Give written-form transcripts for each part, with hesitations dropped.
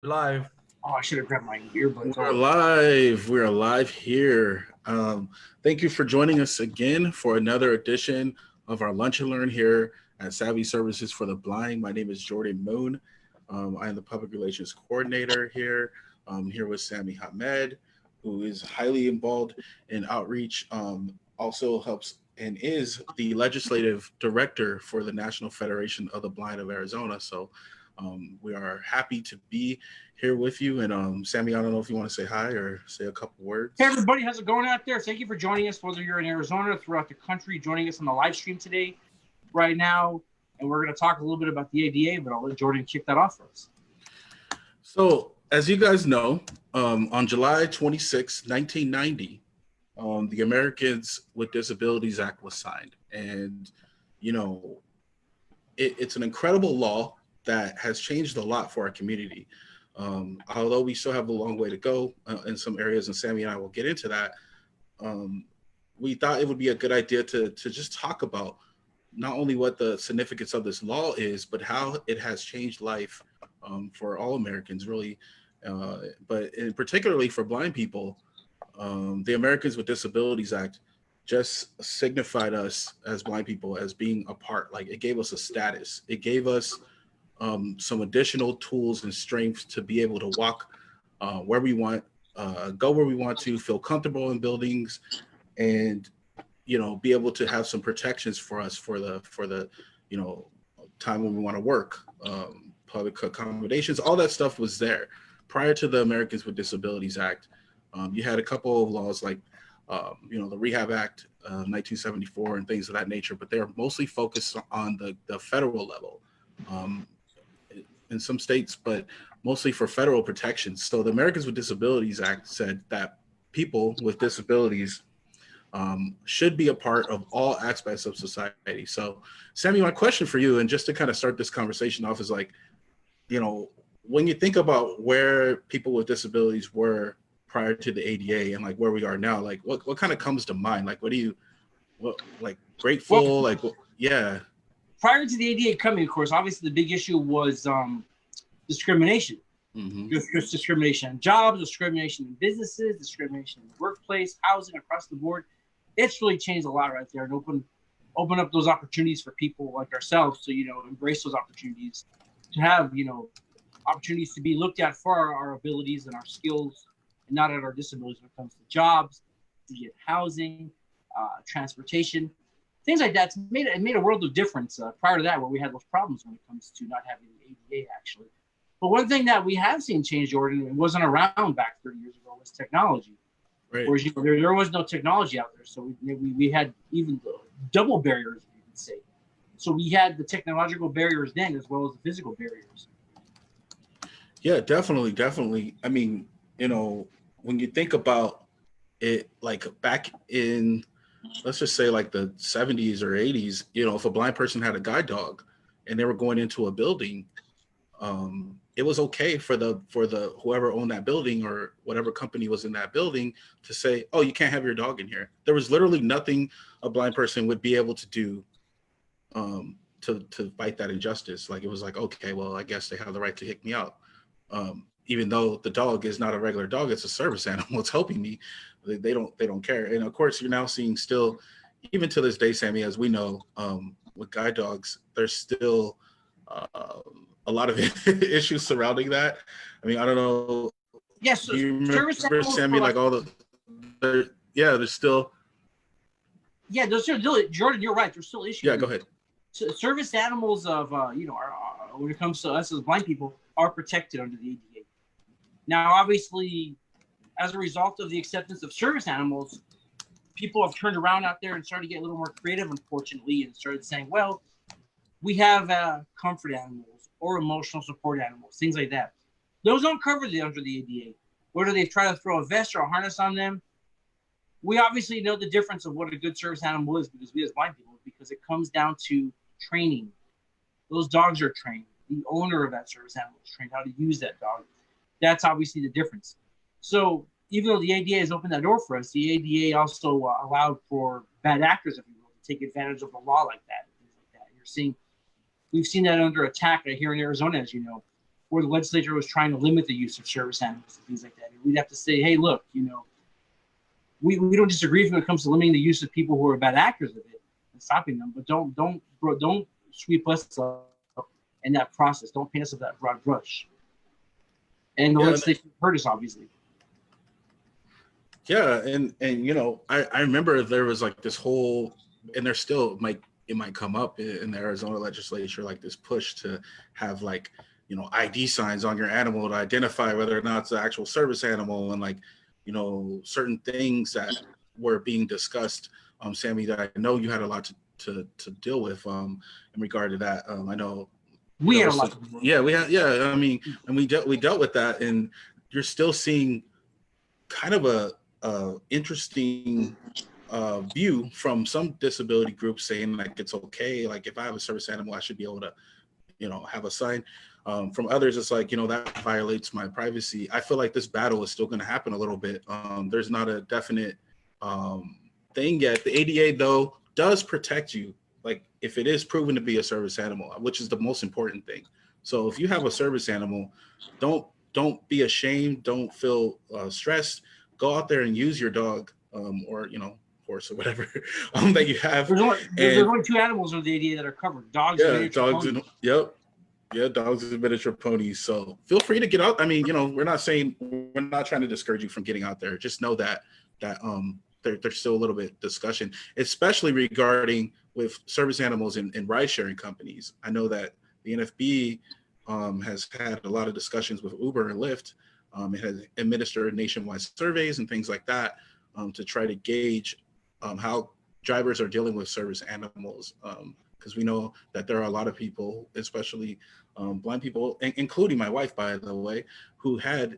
Live. Oh, I should have grabbed my earbuds. We're Oh, live. We're live here. Thank you for joining us again for another edition of our Lunch and Learn here at Savvy Services for the Blind. My name is Jordan Moon. I am the Public Relations Coordinator here. Here with Sami Hamed, who is highly involved in outreach, also helps and is the Legislative Director for the National Federation of the Blind of Arizona. So we are happy to be here with you. And Sami, I don't know if you want to say hi or say a couple words. hey everybody, how's it going out there? Thank you for joining us, whether you're in Arizona or throughout the country, joining us on the live stream today, right now. And we're going to talk a little bit about the ADA, but I'll let Jordan kick that off for us. So, as you guys know, on July 26, 1990, the Americans with Disabilities Act was signed. And, you know, it's an incredible law that has changed a lot for our community. Although we still have a long way to go in some areas, and Sami and I will get into that, we thought it would be a good idea to just talk about not only what the significance of this law is, but how it has changed life for all Americans, really, but particularly for blind people. The Americans with Disabilities Act just signified us as blind people as being a part. Like, it gave us a status. It gave us some additional tools and strengths to be able to walk where we want, go where we want to, feel comfortable in buildings, and be able to have some protections for us for the time when we want to work, public accommodations. All that stuff was there prior to the Americans with Disabilities Act. You had a couple of laws like the Rehab Act, 1974, and things of that nature, but they're mostly focused on the federal level. In some states, but mostly for federal protections. So the Americans with Disabilities Act said that people with disabilities should be a part of all aspects of society. So, Sami, my question for you, and just to kind of start this conversation off, is like, when you think about where people with disabilities were prior to the ADA and like where we are now, like what kind of comes to mind? Like, grateful? Well, yeah. prior to the ADA coming, of course, obviously the big issue was discrimination. Mm-hmm. Just discrimination in jobs, discrimination in businesses, discrimination in the workplace, housing, across the board. It's really changed a lot right there, and open up those opportunities for people like ourselves to embrace those opportunities, to have opportunities to be looked at for our abilities and our skills, and not at our disabilities when it comes to jobs, to get housing, transportation, things like that. It made a world of difference prior to that, where we had those problems when it comes to not having the ADA, actually. But one thing that we have seen change, Jordan, and wasn't around back 30 years ago, was technology. Right. Whereas there was no technology out there, so we had even double barriers, you could say. So we had the technological barriers then, as well as the physical barriers. Yeah, definitely. I mean, when you think about it, like back in, let's just say like the 70s or 80s, if a blind person had a guide dog and they were going into a building, it was okay for the whoever owned that building or whatever company was in that building to say, oh, you can't have your dog in here. There was literally nothing a blind person would be able to do to fight that injustice. Like, it was like, okay, well, I guess they have the right to kick me out. Even though the dog is not a regular dog, it's a service animal. It's helping me. They don't care. And of course, you're now seeing still, even to this day, Sami, as we know, with guide dogs, there's still a lot of issues surrounding that. I mean, I don't know. Yes, so do you remember, Sami, like all there's still. Yeah, there's still, Jordan, you're right. There's still issues. Yeah, go ahead. So service animals of, when it comes to us as blind people, are protected under the ADA. Now, obviously, as a result of the acceptance of service animals, people have turned around out there and started to get a little more creative, unfortunately, and started saying, well, we have comfort animals or emotional support animals, things like that. Those don't cover under the ADA. Whether they try to throw a vest or a harness on them, we obviously know the difference of what a good service animal is, because we as blind people, because it comes down to training. Those dogs are trained. The owner of that service animal is trained how to use that dog. That's obviously the difference. So even though the ADA has opened that door for us, the ADA also allowed for bad actors, if you will, to take advantage of the law like that. Things like that. We've seen that under attack here in Arizona, as you know. where the legislature was trying to limit the use of service animals and things like that. And we'd have to say, hey, look, we don't disagree when it comes to limiting the use of people who are bad actors of it and stopping them, but don't sweep us up in that process. Don't paint us with that broad brush. And the legislature heard us, obviously. Yeah, and I remember there was like this whole, and there still might come up in the Arizona legislature, like this push to have like ID signs on your animal to identify whether or not it's an actual service animal, and like certain things that were being discussed. Sammy, that I know you had a lot to deal with in regard to that. I know we had a lot. Yeah, we had. Yeah, I mean, and we dealt with that, and you're still seeing kind of a interesting view from some disability groups saying like it's okay, like if I have a service animal, I should be able to have a sign. From others, it's like that violates my privacy. I feel like this battle is still going to happen a little bit. There's not a definite thing yet. The ADA though does protect you, like if it is proven to be a service animal, which is the most important thing. So if you have a service animal, don't be ashamed, don't feel stressed. Go out there and use your dog, or horse or whatever that you have. There's only 2 animals in the ADA that are covered: dogs. Yeah, dogs. Dogs and miniature ponies. So feel free to get out. I mean, we're not trying to discourage you from getting out there. Just know that there's still a little bit of discussion, especially regarding with service animals in ride sharing companies. I know that the NFB has had a lot of discussions with Uber and Lyft. It has administered nationwide surveys and things like that to try to gauge how drivers are dealing with service animals. Because we know that there are a lot of people, especially blind people, including my wife, by the way, who had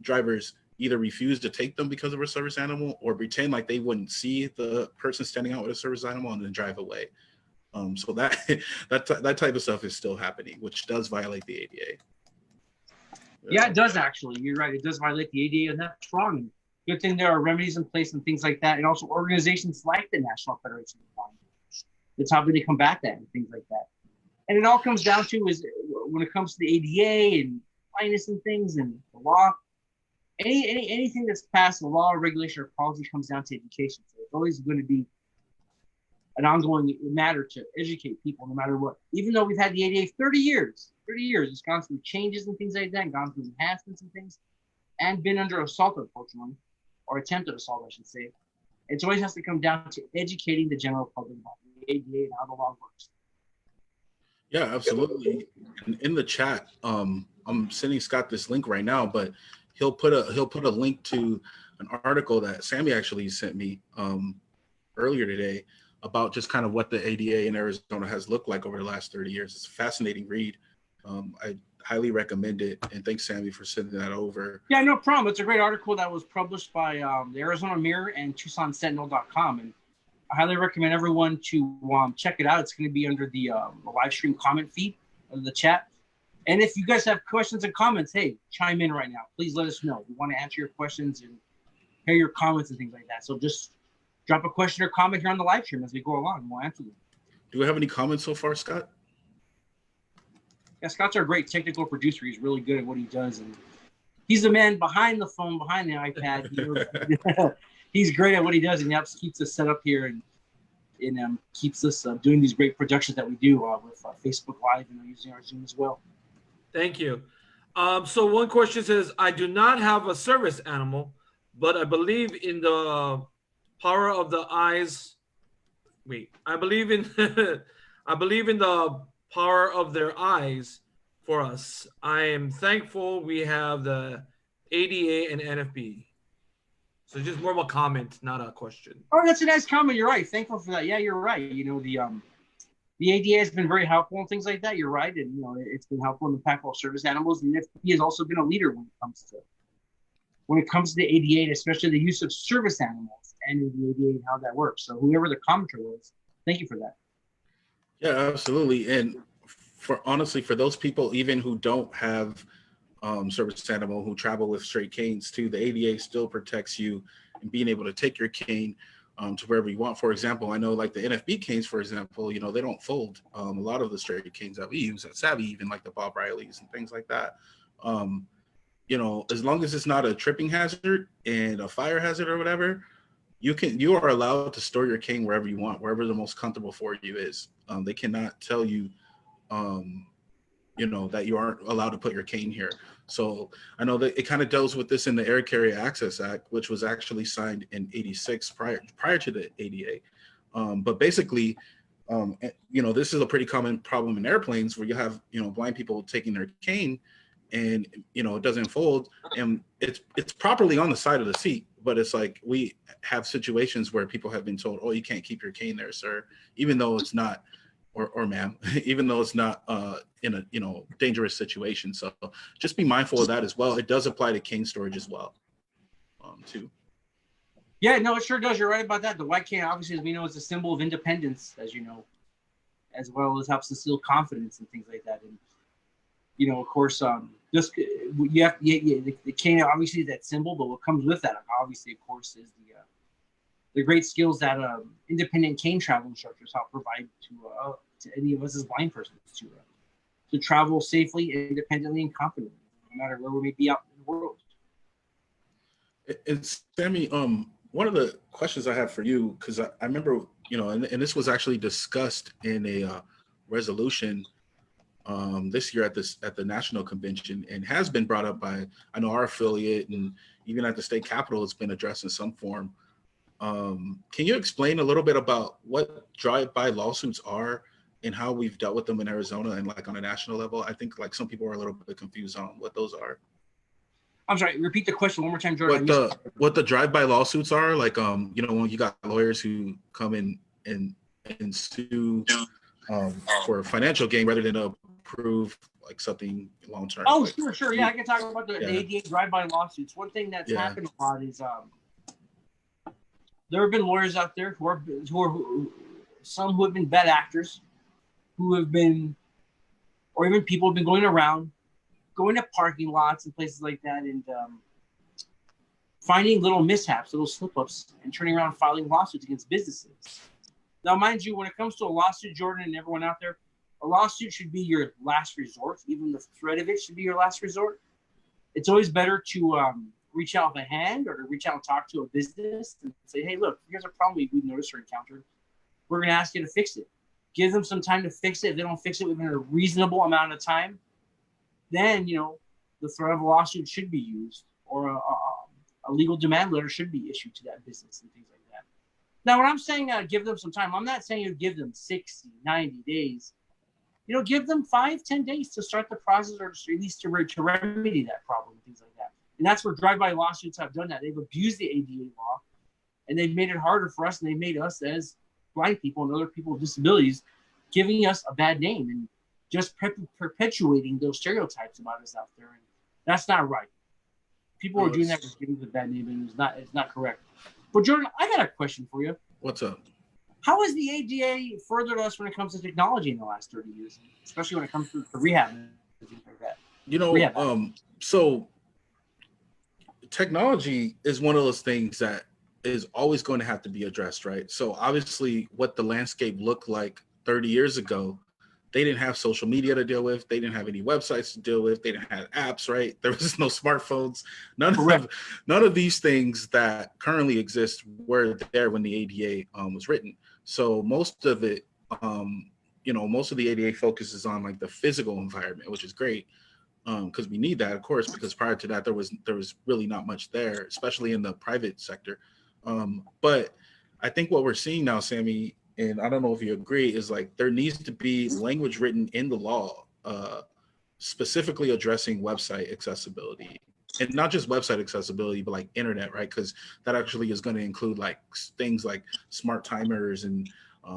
drivers either refuse to take them because of a service animal or pretend like they wouldn't see the person standing out with a service animal and then drive away. So that type of stuff is still happening, which does violate the ADA. Yeah, it does actually. You're right. It does violate the ADA, and that's wrong. Good thing there are remedies in place and things like that, and also organizations like the National Federation of Blind. That's how they combat that and things like that. And it all comes down to is when it comes to the ADA and blindness and things and the law, anything that's passed, the law or regulation or policy comes down to education. So it's always going to be an ongoing matter to educate people no matter what. Even though we've had the ADA 30 years, it's gone through changes and things like that, and gone through enhancements and things, and been under assault, unfortunately, or attempted assault, I should say. It always has to come down to educating the general public about the ADA and how the law works. Yeah, absolutely. And in the chat, I'm sending Scott this link right now, but he'll put a link to an article that Sammy actually sent me earlier today about just kind of what the ADA in Arizona has looked like over the last 30 years. It's a fascinating read. I highly recommend it, and thanks, Sammy, for sending that over. Yeah, no problem. It's a great article that was published by the Arizona Mirror and TucsonSentinel.com, and I highly recommend everyone to check it out. It's going to be under the live stream comment feed of the chat. And if you guys have questions and comments, hey, chime in right now. Please let us know. We want to answer your questions and hear your comments and things like that. So just drop a question or comment here on the live stream as we go along, and we'll answer them. Do we have any comments so far, Scott? Yeah, Scott's our great technical producer. He's really good at what he does, and he's the man behind the phone, behind the iPad. He's great at what he does, and he keeps us set up here and keeps us doing these great productions that we do with Facebook Live and using our Zoom as well. Thank you. So one question says, I do not have a service animal, but I believe in the power of the eyes. Wait, I believe in I believe in the power of their eyes for us. I am thankful we have the ADA and NFB. So just more of a comment, not a question. Oh, that's a nice comment. You're right. Thankful for that. Yeah, you're right. The ADA has been very helpful and things like that. You're right. And, it's been helpful in the PACWell service animals. And the NFB has also been a leader when it comes to the ADA, and especially the use of service animals and the ADA and how that works. So whoever the commenter was, thank you for that. Yeah, absolutely. And honestly, for those people, even who don't have service animal, who travel with straight canes too, the ADA still protects you in being able to take your cane to wherever you want. For example, I know like the NFB canes, for example, you know, they don't fold. A lot of the straight canes that we use at Savvy, even like the Bob Riley's and things like that. You know, as long as it's not a tripping hazard and a fire hazard or whatever, you are allowed to store your cane wherever you want, wherever the most comfortable for you is. They cannot tell you, you know, that you aren't allowed to put your cane here. So I know that it kind of deals with this in the Air Carrier Access Act, which was actually signed in '86 prior to the ADA. But basically, you know, this is a pretty common problem in airplanes where you have, you know, blind people taking their cane and, you know, it doesn't fold and it's properly on the side of the seat. But it's like we have situations where people have been told, oh, you can't keep your cane there, sir, even though it's not, or ma'am, even though it's not in a, you know, dangerous situation. So just be mindful of that as well. It does apply to cane storage as well, too. Yeah, no, it sure does. You're right about that. The white cane, obviously, as we know, is a symbol of independence, as you know, as well as helps instill confidence and things like that. And, you know, of course, just the cane obviously is that symbol, but what comes with that, obviously, of course, is the great skills that independent cane travel instructors help provide to any of us as blind persons to travel safely, independently, and confidently, no matter where we may be out in the world. And Sammy, one of the questions I have for you, because I remember, you know, and this was actually discussed in a resolution this year at the national convention, and has been brought up by, I know, our affiliate, and even at the state capitol, it's been addressed in some form. Can you explain a little bit about what drive-by lawsuits are and how we've dealt with them in Arizona and like on a national level? I think like some people are a little bit confused on what those are. I'm sorry, repeat the question one more time, Jordan. What the drive-by lawsuits are, like, you know, when you got lawyers who come in and sue for financial gain rather than approve like something long-term. Oh, like, sure. Yeah, I can talk about the ADA drive-by lawsuits. One thing that's happened a lot is there have been lawyers out there who are some who have been bad actors, who have been, or even people have been going to parking lots and places like that, and finding little mishaps, little slip-ups, and turning around and filing lawsuits against businesses. Now, mind you, when it comes to a lawsuit, Jordan and everyone out there, a lawsuit should be your last resort. Even the threat of it should be your last resort. It's always better to reach out with a hand or to reach out and talk to a business and say, hey, look, here's a problem we've noticed or encountered. We're going to ask you to fix it. Give them some time to fix it. If they don't fix it within a reasonable amount of time, then, you know, the threat of a lawsuit should be used, or a legal demand letter should be issued to that business and things like that. Now, when I'm saying give them some time, I'm not saying you give them 60, 90 days. You know, give them 5-10 days to start the process, or at least to remedy that problem and things like that. And that's where drive-by lawsuits have done that. They've abused the ADA law, and they've made it harder for us, and they made us as blind people and other people with disabilities, giving us a bad name and just perpetuating those stereotypes about us out there. And that's not right. People are doing that to give us a bad name, and it's not correct. But Jordan, I got a question for you. What's up? How has the ADA furthered us when it comes to technology in the last 30 years, especially when it comes to rehab and things like that? You know, so technology is one of those things that is always going to have to be addressed, right? So obviously what the landscape looked like 30 years ago, they didn't have social media to deal with. They didn't have any websites to deal with. They didn't have apps, right? There was no smartphones. None of these things that currently exist were there when the ADA was written. So most of it, you know, most of the ADA focuses on like the physical environment, which is great, because we need that, of course, because prior to that, there was really not much there, especially in the private sector. But I think what we're seeing now, Sammy, and I don't know if you agree, is like there needs to be language written in the law specifically addressing website accessibility, and not just website accessibility, but like internet, right? Because that actually is going to include like things like smart timers and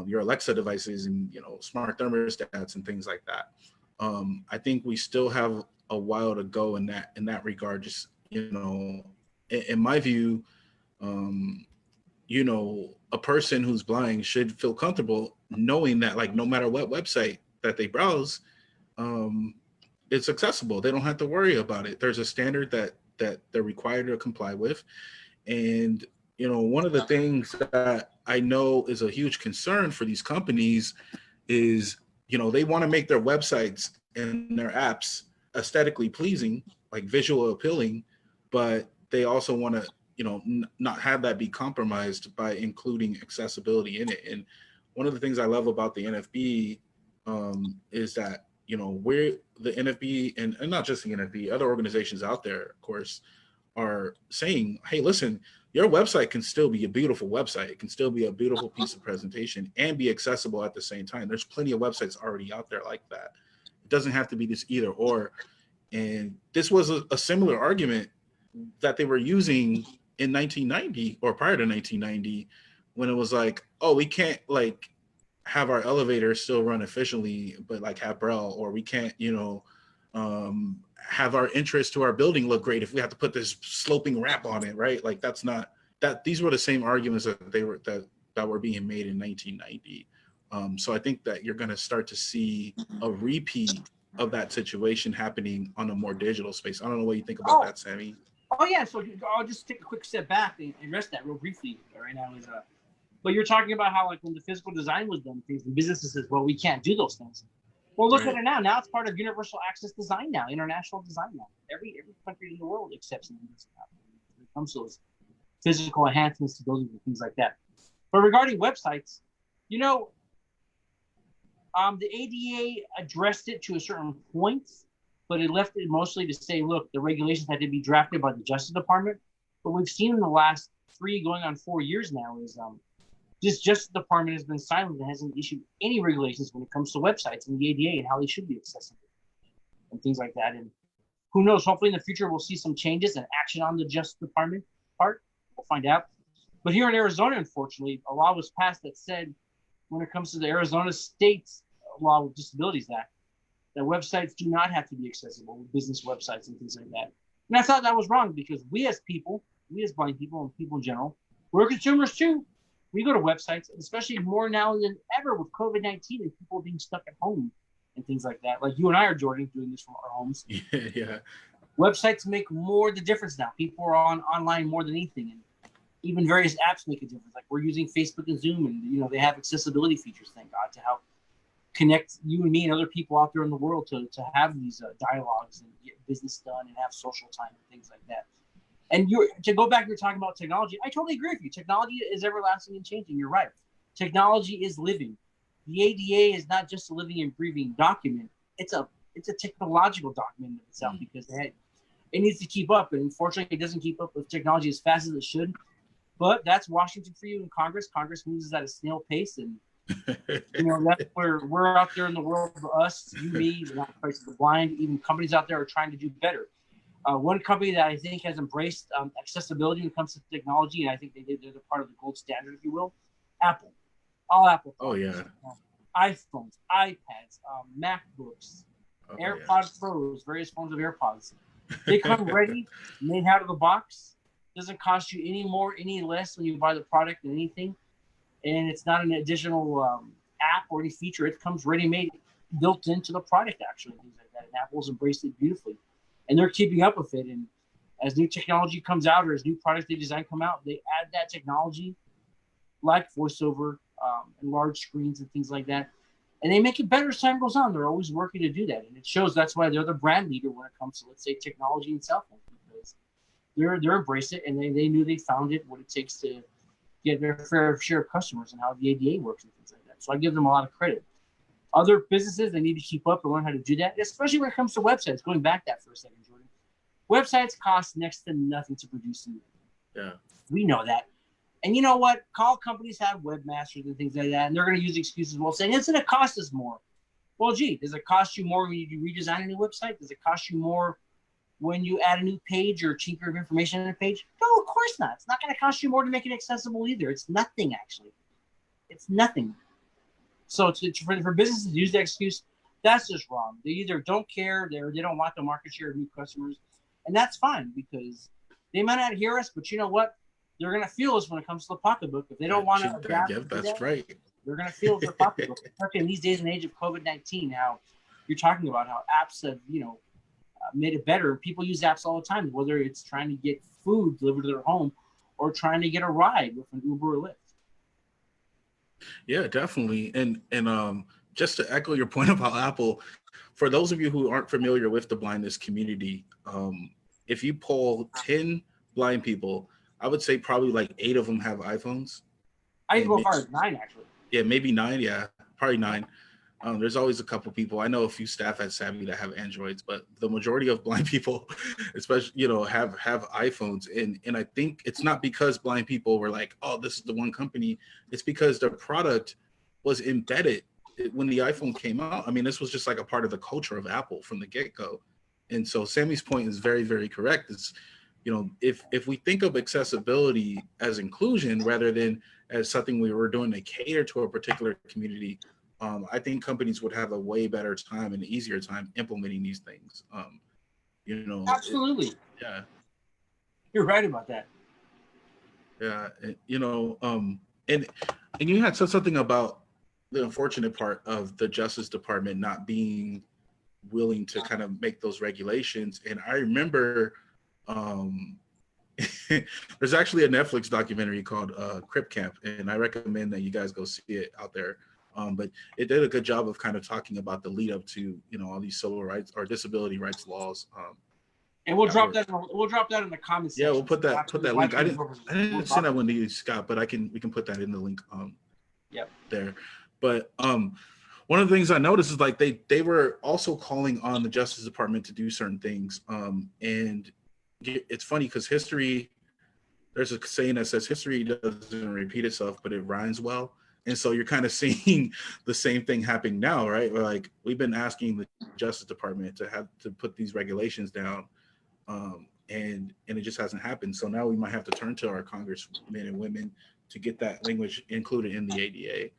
your Alexa devices and, you know, smart thermostats and things like that. I think we still have a while to go in that regard. Just, you know, in my view, you know, a person who's blind should feel comfortable knowing that, like, no matter what website that they browse, it's accessible. They don't have to worry about it. There's a standard that they're required to comply with. And, one of the things that I know is a huge concern for these companies is, they want to make their websites and their apps aesthetically pleasing, like visual appealing, but they also want to, not have that be compromised by including accessibility in it. And one of the things I love about the NFB is that, we're the NFB and not just the NFB, other organizations out there, of course, are saying, hey, listen, your website can still be a beautiful website. It can still be a beautiful piece of presentation and be accessible at the same time. There's plenty of websites already out there like that. It doesn't have to be this either or. And this was a similar argument that they were using in 1990 or prior to 1990, when it was like, oh, we can't like have our elevator still run efficiently, but like have Braille, or we can't, have our entrance to our building look great if we have to put this sloping wrap on it, right? Like that's not that. These were the same arguments that were being made in 1990. So I think that you're going to start to see a repeat of that situation happening on a more digital space. I don't know what you think about that, Sammy. Oh yeah, so I'll just take a quick step back and address that real briefly right now. But you're talking about how, like, when the physical design was done, things, and businesses says, well, we can't do those things. Well, look at it now. Now it's part of universal access design now, international design now. Every country in the world accepts it now when it comes to those physical enhancements to buildings and things like that. But regarding websites, the ADA addressed it to a certain point, but it left it mostly to say, look, the regulations had to be drafted by the Justice Department. But we've seen in the last 3 going on 4 years now is this Justice Department has been silent and hasn't issued any regulations when it comes to websites and the ADA and how they should be accessible and things like that. And who knows, hopefully in the future we'll see some changes and action on the Justice Department part. We'll find out. But here in Arizona, unfortunately, a law was passed that said, when it comes to the Arizona State's Law with Disabilities Act, that websites do not have to be accessible, business websites and things like that. And I thought that was wrong, because we as people, we as blind people and people in general, we're consumers too. We go to websites, especially more now than ever with COVID-19 and people being stuck at home and things like that. Like you and I are, Jordan, doing this from our homes. Yeah. Websites make more the difference now. People are online more than anything. And even various apps make a difference. Like we're using Facebook and Zoom, and they have accessibility features, thank God, to help connect you and me and other people out there in the world to have these dialogues and get business done and have social time and things like that. And to go back, you're talking about technology. I totally agree with you. Technology is everlasting and changing. You're right. Technology is living. The ADA is not just a living and breathing document. It's a technological document in itself, because it needs to keep up. And unfortunately, it doesn't keep up with technology as fast as it should. But that's Washington for you in Congress. Congress moves at a snail pace, and that's where we're out there in the world. For us, you, me, the blind, even companies out there are trying to do better. One company that I think has embraced accessibility when it comes to technology, and I think they're part of the gold standard, if you will, Apple. All Apple. Oh yeah. iPhones, iPads, MacBooks, AirPods Pros, various forms of AirPods. They come ready, made out of the box. Doesn't cost you any more, any less when you buy the product than anything, and it's not an additional app or any feature. It comes ready-made, built into the product, actually, things like that. And Apple's embraced it beautifully. And they're keeping up with it. And as new technology comes out, or as new products they design come out, they add that technology, like voiceover and large screens and things like that. And they make it better as time goes on. They're always working to do that. And it shows that's why they're the brand leader when it comes to, let's say, technology and cell phones, because they're embracing it, and they knew they found it, what it takes to get their fair share of customers and how the ADA works and things like that. So I give them a lot of credit. Other businesses, they need to keep up and learn how to do that, especially when it comes to websites. Going back that for a second, Jordan. Websites cost next to nothing to produce. Yeah. We know that. And you know what? Call companies have webmasters and things like that, and they're going to use excuses while saying, it's going to cost us more. Well, gee, does it cost you more when you redesign a new website? Does it cost you more when you add a new page or tinker of information on a page? No, of course not. It's not going to cost you more to make it accessible either. It's nothing, actually. It's nothing. So for businesses to use that excuse, that's just wrong. They either don't care, they don't want the market share of new customers, and that's fine, because they might not hear us, but you know what? They're going to feel us when it comes to the pocketbook. If they don't want to adapt, that's right. They're going to feel the pocketbook. Especially in these days and age of COVID-19, how you're talking about how apps have, made it better. People use apps all the time, whether it's trying to get food delivered to their home, or trying to get a ride with an Uber or Lyft. Yeah, definitely. And just to echo your point about Apple, for those of you who aren't familiar with the blindness community, if you poll 10 blind people, I would say probably like 8 of them have iPhones. I'd And go may- far as 9, actually. Yeah, maybe 9. Yeah, probably 9. There's always a couple people. I know a few staff at Savvy that have Androids, but the majority of blind people, especially, have iPhones. And I think it's not because blind people were like, oh, this is the one company. It's because the product was embedded when the iPhone came out. I mean, this was just like a part of the culture of Apple from the get-go. And so Sammy's point is very, very correct. It's, if we think of accessibility as inclusion rather than as something we were doing to cater to a particular community, I think companies would have a way better time and easier time implementing these things. Absolutely. Yeah. You're right about that. Yeah. And you had said something about the unfortunate part of the Justice Department not being willing to kind of make those regulations. And I remember there's actually a Netflix documentary called Crip Camp, and I recommend that you guys go see it out there. But it did a good job of kind of talking about the lead up to all these civil rights or disability rights laws. And we'll drop that. We'll drop that in the comments. Yeah, we'll put that link. I didn't We'll send that one to you, Scott, but we can put that in the link. Yep. There. But one of the things I noticed is like they were also calling on the Justice Department to do certain things. And it's funny because there's a saying that says history doesn't repeat itself, but it rhymes well. And so you're kind of seeing the same thing happening now, right? Where like we've been asking the Justice Department to put these regulations down, and it just hasn't happened. So now we might have to turn to our congressmen and women to get that language included in the ADA.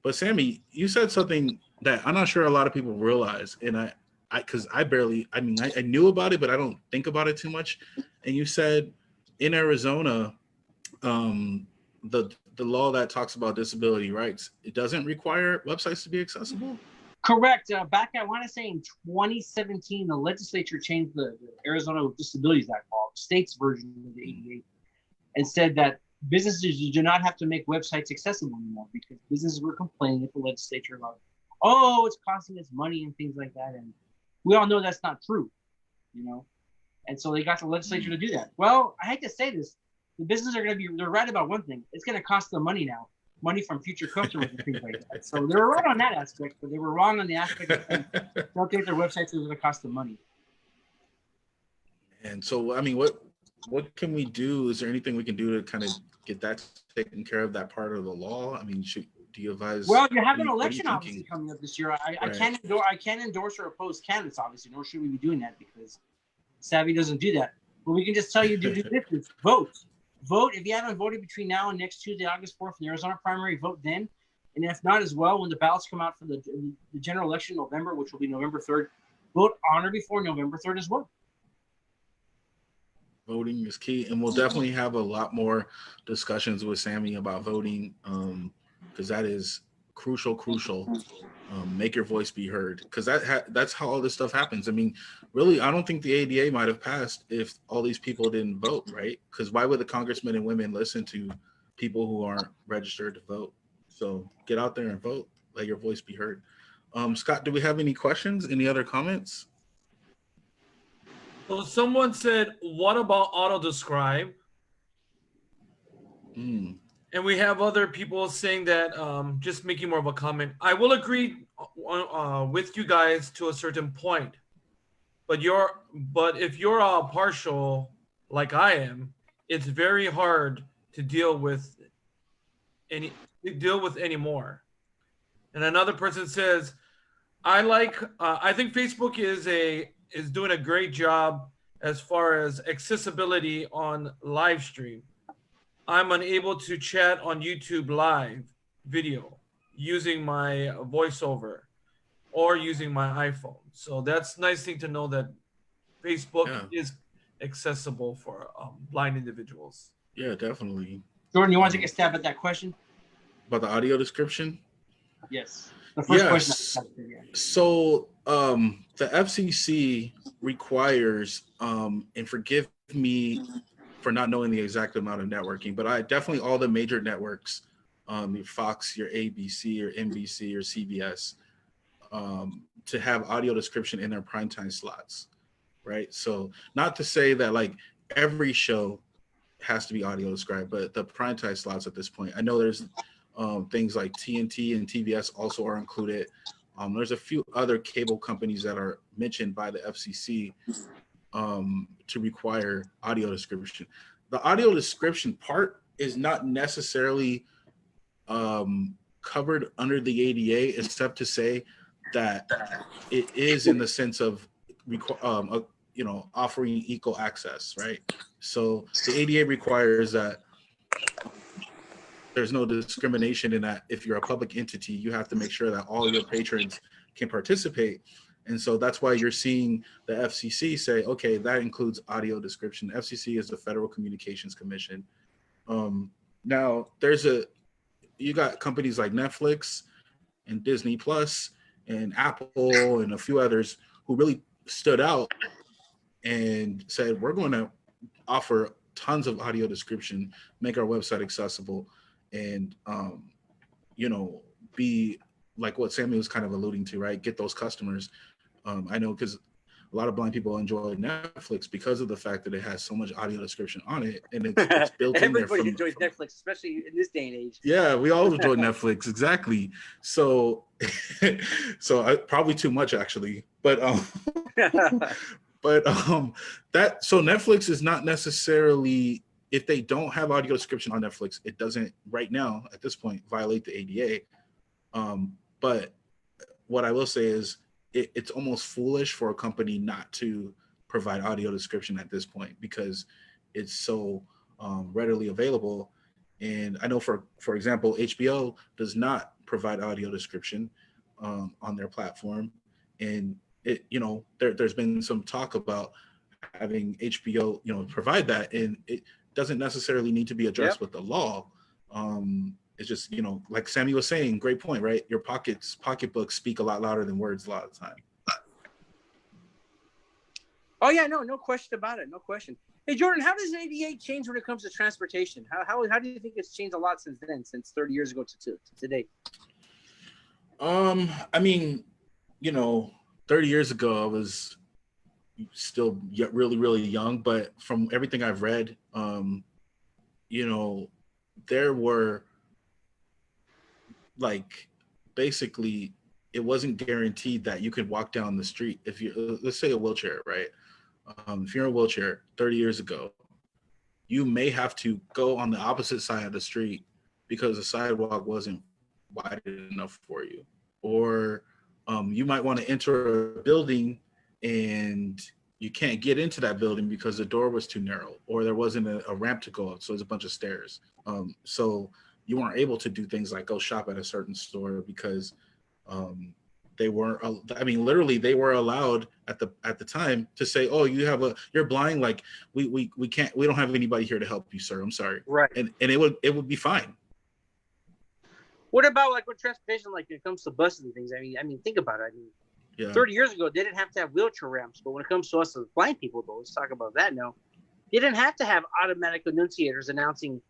But Sammy, you said something that I'm not sure a lot of people realize, and because I knew about it, but I don't think about it too much. And you said in Arizona, the law that talks about disability rights, it doesn't require websites to be accessible? Correct. Back, I want to say in 2017, the legislature changed the Arizona Disabilities Act law, the state's version of the ADA, and said that businesses do not have to make websites accessible anymore because businesses were complaining at the legislature about, oh, it's costing us money and things like that. And we all know that's not true, And so they got the legislature to do that. Well, I hate to say this, the businesses they're right about one thing. It's going to cost them money now, money from future customers and things like that. So they were right on that aspect, but they were wrong on the aspect of don't think their websites are going to cost them money. And so, I mean, what can we do? Is there anything we can do to kind of get that taken care of, that part of the law? I mean, do you advise? Well, you have an election obviously coming up this year. I Right. can't endorse or oppose candidates, obviously, nor should we be doing that because Savvy doesn't do that. But we can just tell you to do this: vote. Vote. If you haven't voted between now and next Tuesday, August 4th, in the Arizona primary, vote then. And if not as well, when the ballots come out for the general election in November, which will be November 3rd, vote on or before November 3rd as well. Voting is key, and we'll definitely have a lot more discussions with Sammy about voting, because that is crucial. Make your voice be heard, because that's how all this stuff happens. I mean, really, I don't think the ADA might have passed if all these people didn't vote, right? Because why would the congressmen and women listen to people who aren't registered to vote? So get out there and vote. Let your voice be heard. Scott, do we have any questions? Any other comments? So someone said, what about auto describe? And we have other people saying that, just making more of a comment. I will agree with you guys to a certain point, but if you're partial like I am, it's very hard to deal with anymore. And another person says, I think Facebook is doing a great job as far as accessibility on live stream. I'm unable to chat on YouTube live video using my voiceover or using my iPhone. So that's a nice thing to know that Facebook is accessible for blind individuals. Yeah, definitely. Jordan, you want to take a stab at that question? About the audio description? Yes. The first question. So the FCC requires, and forgive me for not knowing the exact amount of networking, but I definitely all the major networks, your Fox, your ABC, your NBC, your CBS, to have audio description in their primetime slots, right? So not to say that like every show has to be audio described, but the primetime slots at this point, I know there's things like TNT and TBS also are included. There's a few other cable companies that are mentioned by the FCC to require audio description. The audio description part is not necessarily covered under the ADA, except to say that it is in the sense of offering equal access, right? So the ADA requires that there's no discrimination in that. If you're a public entity, you have to make sure that all your patrons can participate. And so that's why you're seeing the FCC say, okay, that includes audio description. The FCC is the Federal Communications Commission. Now you got companies like Netflix and Disney Plus and Apple and a few others who really stood out and said, we're going to offer tons of audio description, make our website accessible, and be like what Sammy was kind of alluding to, right? Get those customers. I know because a lot of blind people enjoy Netflix because of the fact that it has so much audio description on it, and it's built in there. Everybody enjoys Netflix, especially in this day and age. Yeah, we all enjoy Netflix, exactly. So, probably too much actually, but so Netflix is not necessarily, if they don't have audio description on Netflix, it doesn't right now at this point violate the ADA. But what I will say is it's almost foolish for a company not to provide audio description at this point because it's so readily available. And I know for example, HBO does not provide audio description on their platform. And there's been some talk about having HBO, provide that, and it doesn't necessarily need to be addressed with the law. It's just, like Sammy was saying, great point, right? Your pocketbooks speak a lot louder than words a lot of the time. Oh yeah, no question about it. No question. Hey Jordan, how does ADA change when it comes to transportation? How do you think it's changed a lot since then, since 30 years ago to today? I mean, 30 years ago, I was still really, really young, but from everything I've read, there were basically it wasn't guaranteed that you could walk down the street if you, let's say a wheelchair, right? If you're in a wheelchair 30 years ago, you may have to go on the opposite side of the street because the sidewalk wasn't wide enough for you. Or you might want to enter a building and you can't get into that building because the door was too narrow, or there wasn't a ramp to go up, so there's a bunch of stairs. So you weren't able to do things like go shop at a certain store because they weren't. I mean, literally, they were allowed at the time to say, "Oh, you're blind. Like we can't. We don't have anybody here to help you, sir. I'm sorry." Right. And it would be fine. What about with transportation, when it comes to buses and things? I mean, think about it. Yeah. 30 years ago, they didn't have to have wheelchair ramps, but when it comes to us as blind people, though, let's talk about that now. They didn't have to have automatic annunciators announcing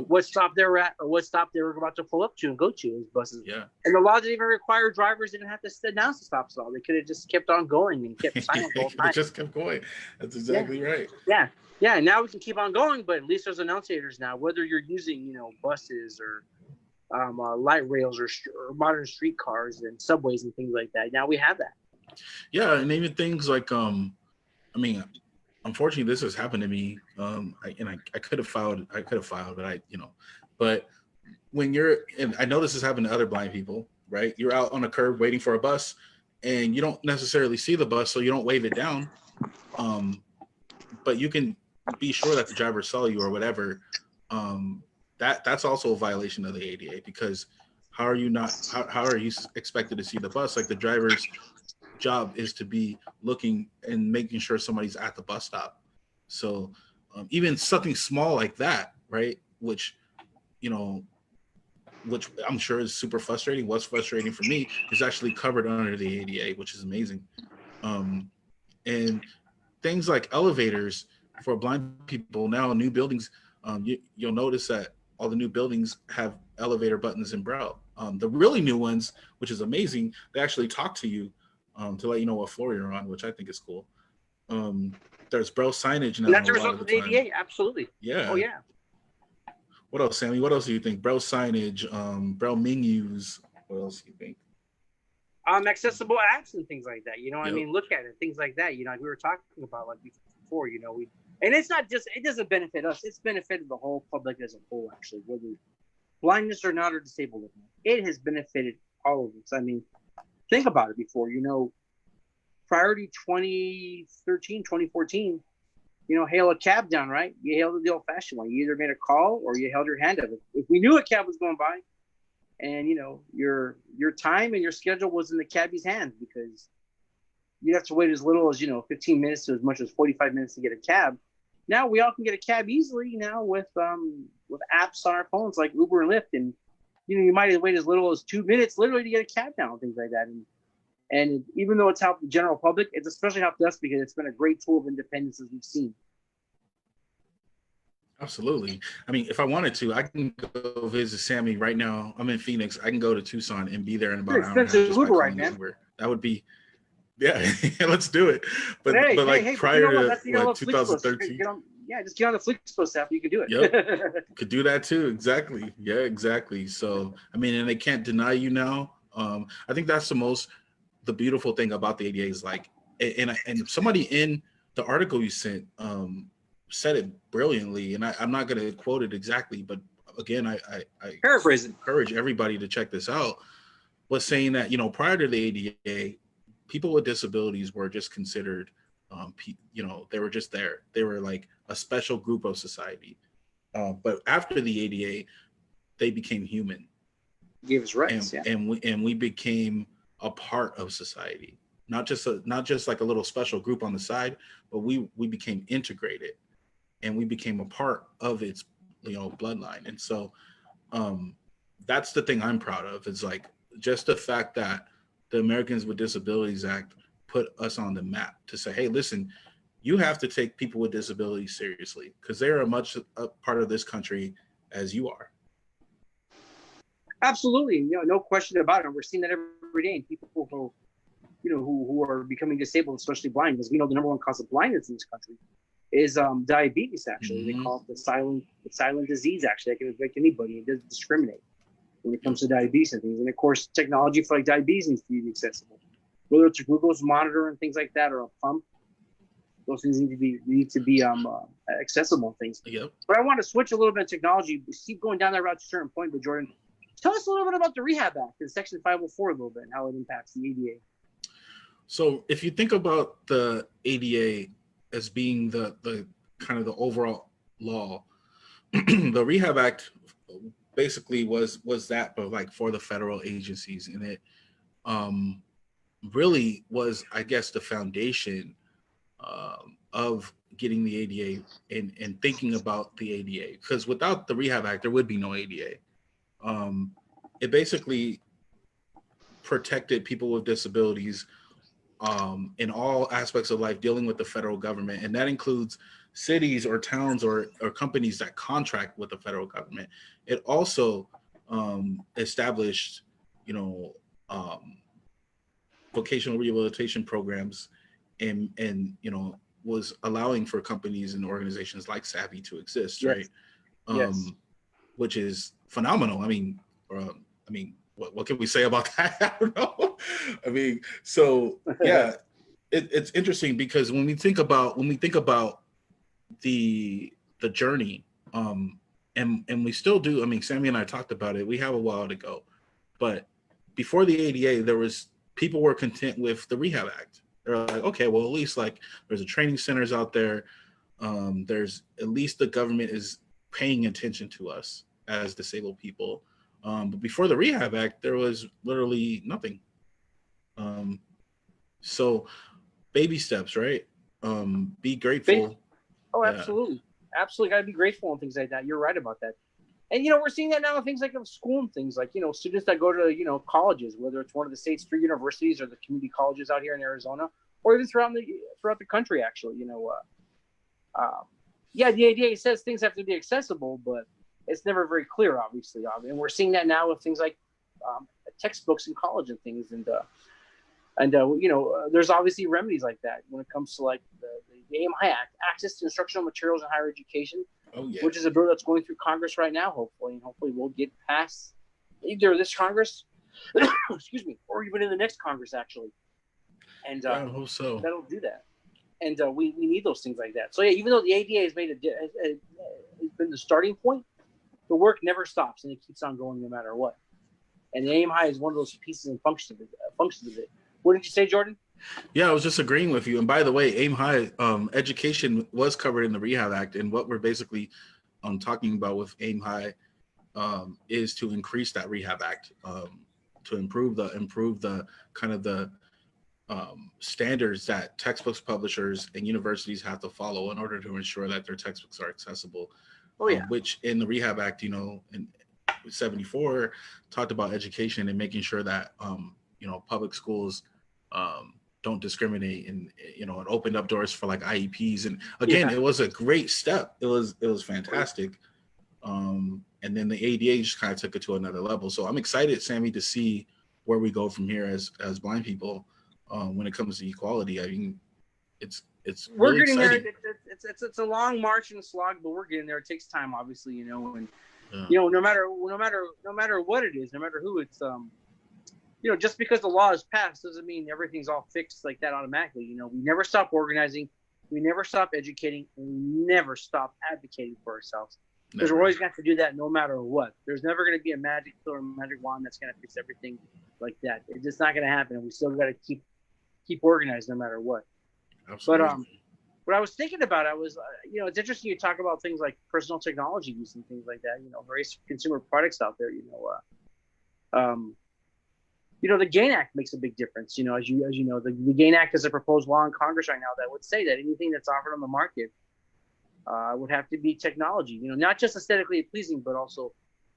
what stop they were at or what stop they were about to pull up to and go to as buses. Yeah. And the law didn't even require drivers didn't have to announce the stop sign. They could have just kept on going and kept silent the whole time. Just kept going. That's exactly right. Yeah. Yeah. And now we can keep on going, but at least there's annunciators now, whether you're using, buses or light rails or modern streetcars and subways and things like that. Now we have that. Yeah, and even things like unfortunately this has happened to me. I could have filed, but but when and I know this has happened to other blind people, right? You're out on a curb waiting for a bus and you don't necessarily see the bus, so you don't wave it down. But you can be sure that the driver saw you or whatever. That's also a violation of the ADA, because how are you expected to see the bus? Like, the driver's job is to be looking and making sure somebody's at the bus stop. So even something small like that, right? Which I'm sure is super frustrating. What's frustrating for me is actually covered under the ADA, which is amazing. And things like elevators, for blind people now, new buildings, you'll notice that all the new buildings have elevator buttons in Braille. The really new ones, which is amazing, they actually talk to you to let you know what floor you're on, which I think is cool. There's Braille signage now. And that's a lot result of the time. ADA. Absolutely. Yeah. Oh yeah. What else, Sammy? What else do you think? Braille signage, Braille menus. What else do you think? Accessible apps and things like that. You know, Yep. I mean, look at it, things like that. You know, like we were talking about like before. You know, and it's not just, it doesn't benefit us. It's benefited the whole public as a whole. Actually, whether blindness or not, or disabled, it has benefited all of us. I mean, think about it. Before, you know, prior to 2013, 2014, you know, hail a cab down, right? You hailed it the old-fashioned way. You either made a call or you held your hand up. If we knew a cab was going by, and you know your time and your schedule was in the cabbie's hands, because you'd have to wait as little as 15 minutes to as much as 45 minutes to get a cab. Now we all can get a cab easily now with apps on our phones like Uber and Lyft, and you might wait as little as 2 minutes literally to get a cab now and things like that. And even though it's helped the general public, it's especially helped us because it's been a great tool of independence as we've seen. Absolutely. I mean, if I wanted to, I can go visit Sammy right now. I'm in Phoenix. I can go to Tucson and be there in about an hour and a half. Just by Uber ride, calling man. Uber. That would be, yeah, let's do it. But Hey, prior to that's like 2013. Just get on the Flixbus app. You can do it. Yep. Could do that too. Exactly. Yeah, exactly. So, I mean, and they can't deny you now. I think that's the beautiful thing about the ADA is like, and somebody in the article you sent said it brilliantly, and I'm not going to quote it exactly, but again, I Paraphrasing. encourage everybody to check this out. Was saying that prior to the ADA, people with disabilities were just considered, they were just there. They were like a special group of society. But after the ADA, they became human. Gave us rights, and we became a part of society, not just like a little special group on the side, but we became integrated, and we became a part of its bloodline. And so that's the thing I'm proud of, is like just the fact that the Americans with Disabilities Act put us on the map to say, hey, listen, you have to take people with disabilities seriously, because they're much a part of this country as you are. Absolutely, no question about it. We're seeing that every day in people who are becoming disabled, especially blind, because we know the number one cause of blindness in this country is diabetes. Actually, They call it the silent disease. Actually, that can affect anybody. It doesn't discriminate when it comes to diabetes and things. And of course, technology for like diabetes needs to be accessible, whether it's a glucose monitor and things like that, or a pump. Those things need to be accessible and things. Yep. But I want to switch a little bit of technology. We keep going down that route to a certain point, but Jordan, tell us a little bit about the Rehab Act and Section 504 a little bit, and how it impacts the ADA. So if you think about the ADA as being the kind of the overall law, the Rehab Act basically was that, but like for the federal agencies, and it really was, I guess, the foundation of getting the ADA and thinking about the ADA, because without the Rehab Act, there would be no ADA. It basically protected people with disabilities in all aspects of life, dealing with the federal government, and that includes cities or towns or companies that contract with the federal government. It also established, vocational rehabilitation programs, and was allowing for companies and organizations like Savvy to exist, Yes. right? Yes. Which is phenomenal. I mean, what can we say about that? I don't know. I mean, so yeah, it's interesting, because when we think about the journey, and we still do. I mean, Sammy and I talked about it. We have a while to go, but before the ADA, people were content with the Rehab Act. They're like, okay, well, at least like there's a training centers out there. There's at least the government is paying attention to us as disabled people. But before the Rehab Act, there was literally nothing. So baby steps, right? Be grateful. Oh, Yeah. absolutely. Absolutely. Got to be grateful and things like that. You're right about that. And, we're seeing that now in things like school and things like, students that go to, colleges, whether it's one of the state's 3 universities or the community colleges out here in Arizona, or even throughout the country, actually, Yeah, the ADA says things have to be accessible, but it's never very clear, obviously. And we're seeing that now with things like textbooks in college and things, and there's obviously remedies like that when it comes to like the AMI Act, Access to Instructional Materials in Higher Education, which is a bill that's going through Congress right now, hopefully, and hopefully we'll get passed either this Congress, excuse me, or even in the next Congress, actually. And I hope so. That'll do that. And we need those things like that. So yeah, even though the ADA has has been the starting point, the work never stops and it keeps on going no matter what. And the AIM High is one of those pieces and functions of it. What did you say, Jordan? Yeah, I was just agreeing with you. And by the way, AIM High education was covered in the Rehab Act, and what we're basically talking about with AIM High is to increase that Rehab Act, to improve the kind of the standards that textbooks publishers and universities have to follow in order to ensure that their textbooks are accessible. Oh yeah. Which in the Rehab Act, in 74 talked about education and making sure that public schools don't discriminate, and it opened up doors for like IEPs. And again, It was a great step. It was fantastic. And then the ADA just kind of took it to another level. So I'm excited, Sammy, to see where we go from here as blind people when it comes to equality. I mean, we're really getting exciting. there. It's a long march and slog, but we're getting there. It takes time, obviously, and no matter what it is, no matter who it's just because the law is passed doesn't mean everything's all fixed like that automatically. We never stop organizing, we never stop educating, and we never stop advocating for ourselves. Because we're always going to have to do that no matter what. There's never going to be a magic pill or magic wand that's going to fix everything like that. It's just not going to happen, and we still got to keep organized no matter what. Absolutely. But what I was thinking about, it's interesting you talk about things like personal technology use and things like that. Various consumer products out there. The GAIN Act makes a big difference. As you know, the GAIN Act is a proposed law in Congress right now that would say that anything that's offered on the market would have to be technology. Not just aesthetically pleasing, but also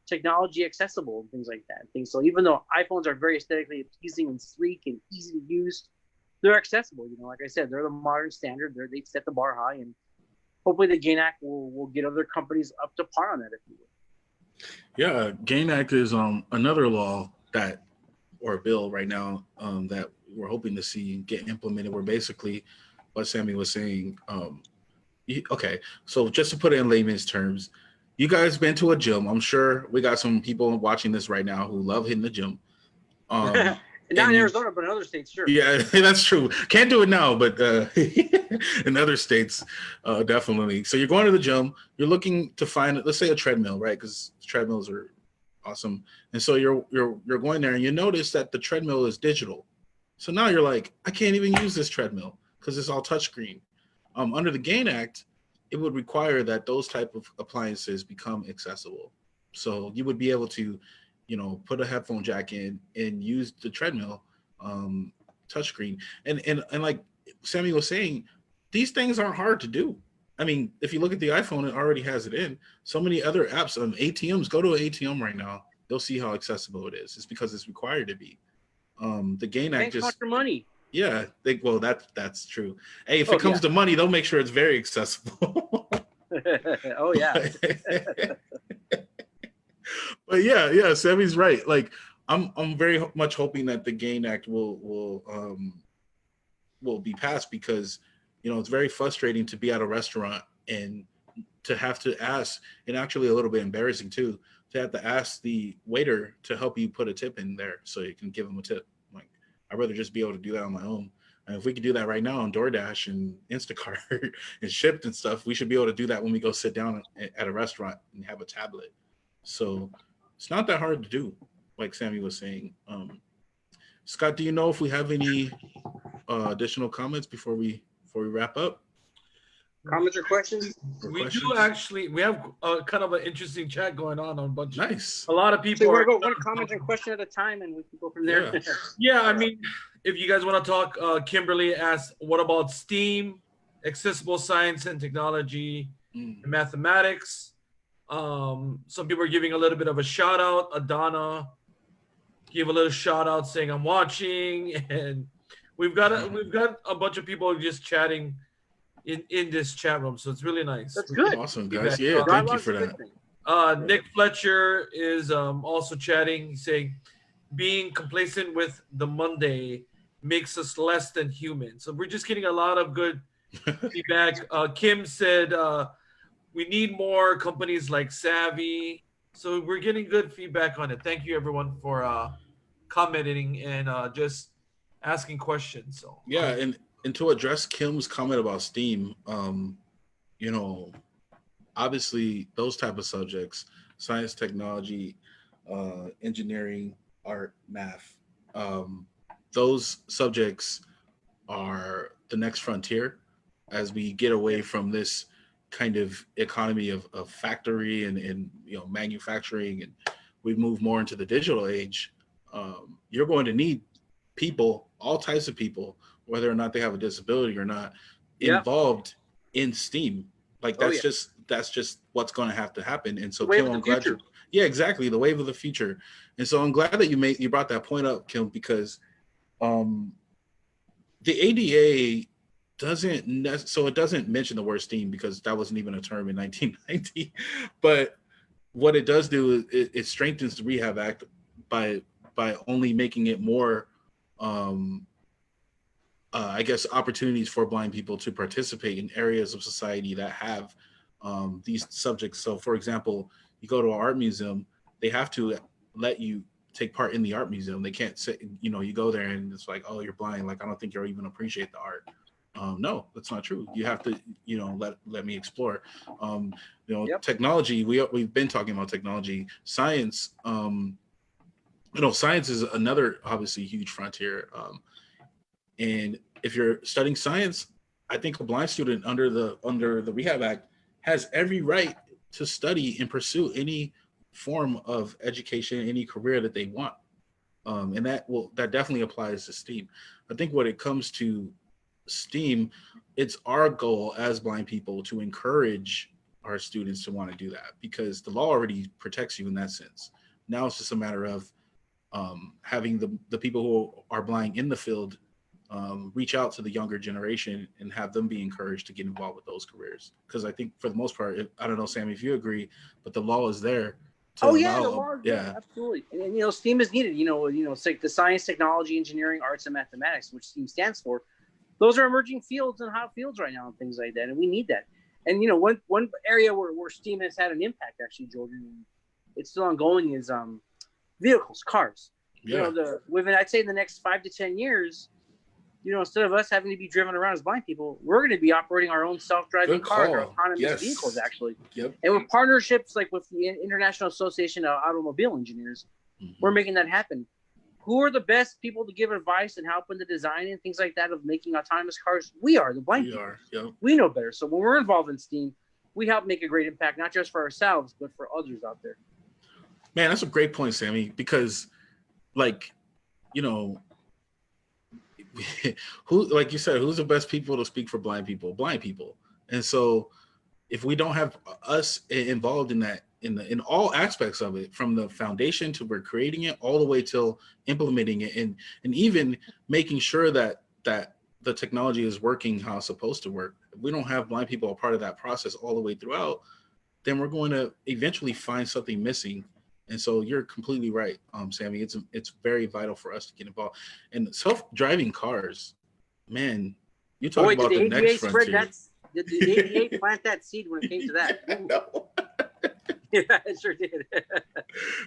technology accessible and things like that. So even though iPhones are very aesthetically pleasing and sleek and easy to use, they're accessible. Like I said, they're the modern standard. They set the bar high, and hopefully the GAIN Act will get other companies up to par on that, if you will. Yeah, GAIN Act is another law or a bill right now that we're hoping to see get implemented. Where basically, what Sammy was saying. Okay, so just to put it in layman's terms, you guys been to a gym? I'm sure we got some people watching this right now who love hitting the gym. Not in Arizona, but in other states, sure. Yeah, that's true. Can't do it now, but in other states, definitely. So you're going to the gym. You're looking to find, let's say, a treadmill, right? Because treadmills are awesome. And so you're going there, and you notice that the treadmill is digital. So now you're like, I can't even use this treadmill because it's all touchscreen. Under the GAIN Act, it would require that those type of appliances become accessible. So you would be able to put a headphone jack in and use the treadmill touchscreen. And like Sammy was saying, these things aren't hard to do. I mean, if you look at the iPhone, it already has it in. So many other apps, ATMs, go to an ATM right now. They'll see how accessible it is. It's because it's required to be. The GAIN Act just for money. Yeah, that's true. Hey, if it comes to money, they'll make sure it's very accessible. Oh yeah. But yeah, Sammy's right. Like I'm very much hoping that the GAIN Act will be passed, because it's very frustrating to be at a restaurant and to have to ask, and actually a little bit embarrassing too, to have to ask the waiter to help you put a tip in there so you can give them a tip. Like, I'd rather just be able to do that on my own. And if we could do that right now on DoorDash and Instacart and Shipt and stuff, we should be able to do that when we go sit down at a restaurant and have a tablet. So it's not that hard to do, like Sammy was saying. Scott, do you know if we have any additional comments before we wrap up? Comments or questions? We do actually. We have kind of an interesting chat going on a bunch. Nice. A lot of people. So we're going to go one comment and question at a time, and we can go from there. Yeah, I mean, if you guys want to talk, Kimberly asked, "What about STEAM, accessible science and technology, and mathematics?" Some people are giving a little bit of a shout out. Adana gave a little shout out saying, "I'm watching," and we've got a bunch of people just chatting in this chat room, so it's really nice. That's good. Awesome, Feedback. guys. Yeah, thank you Dialogue's for a good that. thing. Nick Fletcher is also chatting, saying, "Being complacent with the Monday makes us less than human." So we're just getting a lot of good feedback. Kim said, "We need more companies like Savvy." So we're getting good feedback on it. Thank you, everyone, for commenting and just asking questions. So Yeah, and to address Kim's comment about STEAM, you know, obviously those type of subjects, science, technology, engineering, art, math, those subjects are the next frontier as we get away from this kind of economy of factory and manufacturing, and we move more into the digital age. You're going to need people, all types of people, whether or not they have a disability or not, Yeah. involved in STEAM. Like Oh, that's just what's going to have to happen. And so, The wave Kim, of I'm the glad future. yeah, exactly, the wave of the future. And so I'm glad that you brought that point up, Kim, because the ADA it doesn't mention the word STEAM because that wasn't even a term in 1990. But what it does do is it strengthens the Rehab Act by only making it more I guess opportunities for blind people to participate in areas of society that have these subjects. So for example, you go to an art museum, they have to let you take part in the art museum. They can't say, you go there and it's like, oh, you're blind. Like, I don't think you'll even appreciate the art. No, that's not true. You have to, let me explore. Yep. Technology, we've been talking about technology, science, science is another obviously huge frontier. And if you're studying science, I think a blind student under the Rehab Act has every right to study and pursue any form of education, any career that they want. And that definitely applies to STEAM. I think when it comes to STEAM, it's our goal as blind people to encourage our students to want to do that, because the law already protects you in that sense. Now it's just a matter of having the people who are blind in the field reach out to the younger generation and have them be encouraged to get involved with those careers. Because I think for the most part, I don't know, Sammy, if you agree, but the law is there. The law is there, absolutely. And STEAM is needed. It's like the science, technology, engineering, arts, and mathematics, which STEAM stands for. Those are emerging fields and hot fields right now and things like that, and we need that. And one area where STEAM has had an impact, actually, Jordan, it's still ongoing, is vehicles, cars. Yeah. I'd say in the next 5 to 10 years, instead of us having to be driven around as blind people, we're going to be operating our own self-driving cars or autonomous vehicles, actually. Yep. And with partnerships like with the International Association of Automobile Engineers, we're making that happen. Who are the best people to give advice and help in the design and things like that of making autonomous cars? We are, the blind people. Yep. We know better. So when we're involved in STEAM, we help make a great impact, not just for ourselves, but for others out there. Man, that's a great point, Sammy, because who, like you said, who's the best people to speak for blind people? Blind people. And so if we don't have us involved in that, in all aspects of it, from the foundation to we're creating it all the way till implementing it, and even making sure that the technology is working how it's supposed to work, if we don't have blind people a part of that process all the way throughout, then we're going to eventually find something missing. And so you're completely right, Sammy. It's very vital for us to get involved. And self-driving cars, man, you talk about the next frontier. Did the ADA plant that seed when it came to that? No. Yeah, it sure did.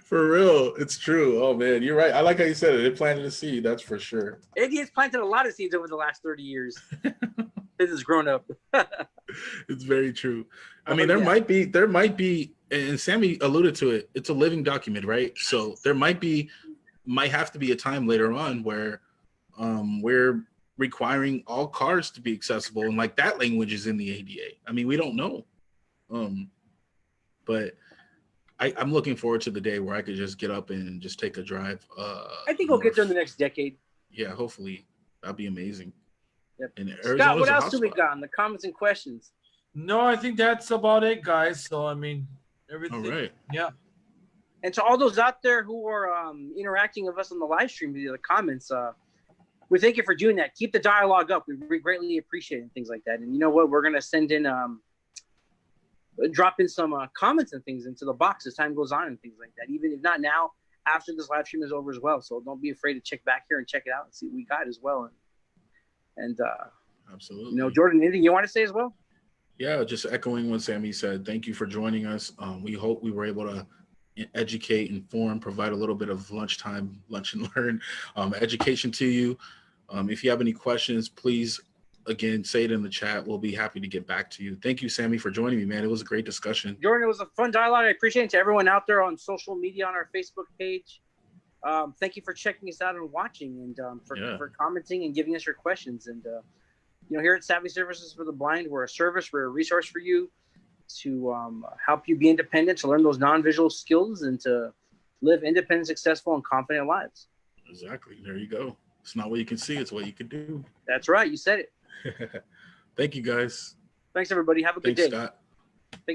For real, it's true. Oh man, you're right. I like how you said it. It planted a seed, that's for sure. ADA's planted a lot of seeds over the last 30 years. This has grown up. It's very true. I mean, there might be, and Sammy alluded to it, it's a living document, right? So there might have to be a time later on where we're requiring all cars to be accessible, and like that language is in the ADA. I mean, we don't know. But I'm looking forward to the day where I could just get up and just take a drive. I think we'll get there in the next decade. Yeah, hopefully. That'd be amazing. Yep. And Scott, what else do we got in the comments and questions? No, I think that's about it, guys. So, I mean, everything. All right. Yeah. And to all those out there who are interacting with us on the live stream via the comments, We thank you for doing that. Keep the dialogue up. We greatly appreciate it and things like that. And you know what? We're gonna send in drop in some comments and things into the box as time goes on and things like that. Even if not now, after this live stream is over as well. So don't be afraid to check back here and check it out and see what we got as well. And Absolutely. you know, Jordan, anything you want to say as well? Yeah, just echoing what Sammy said. Thank you for joining us. We hope we were able to educate, inform, provide a little bit of lunch and learn education to you. If you have any questions, please, again, say it in the chat. We'll be happy to get back to you. Thank you, Sammy, for joining me, man. It was a great discussion. Jordan, it was a fun dialogue. I appreciate it. To everyone out there on social media, on our Facebook page, thank you for checking us out and watching, and for commenting and giving us your questions. And you know, here at Savvy Services for the Blind, we're a service, we're a resource for you to help you be independent, to learn those non-visual skills, and to live independent, successful, and confident lives. Exactly. There you go. It's not what you can see, it's what you can do. That's right. You said it. Thank you, guys. Thanks, everybody. Have a good Thanks, day. Scott. Thank you.